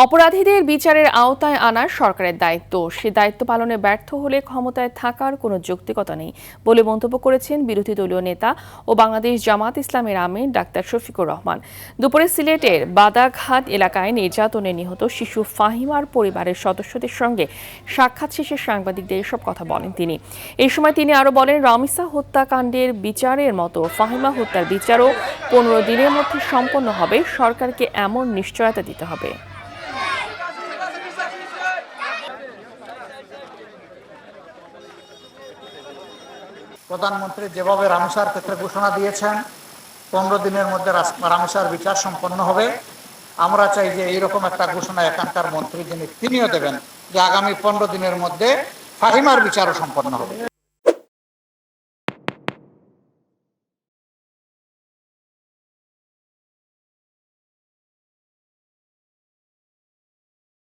অপরাধীদের বিচারের আওতায় আনা সরকারের দায়িত্ব, সে দায়িত্ব পালনে ব্যর্থ হলে ক্ষমতায় থাকার কোনো যৌক্তিকতা নেই বলে মন্তব্য করেছেন বিরোধী দলীয় নেতা ও বাংলাদেশ জামাত ইসলামের আমির ডাক্তার শফিকুর রহমান। দুপুরে সিলেটের বাদাঘাট এলাকায় নির্যাতনে নিহত শিশু ফাহিমার পরিবারের সদস্যদের সঙ্গে সাক্ষাৎ শেষে সাংবাদিকদের এসব কথা বলেন তিনি। এই সময় তিনি আরও বলেন, রামিসা হত্যাকাণ্ডের বিচারের মতো ফাহিমা হত্যার বিচারও 15 দিনের মধ্যে সম্পন্ন হবে। সরকারকে এমন নিশ্চয়তা দিতে হবে। প্রধানমন্ত্রী যেভাবে রামিসার ক্ষেত্রে ঘোষণা দিয়েছেন 15 দিনের মধ্যে রামিসার বিচার সম্পন্ন হবে, আমরা চাই যে এইরকম একটা ঘোষণা এখানকার মন্ত্রী তিনিও দেবেন যে আগামী 15 দিনের মধ্যে ফাহিমার বিচারও সম্পন্ন হবে।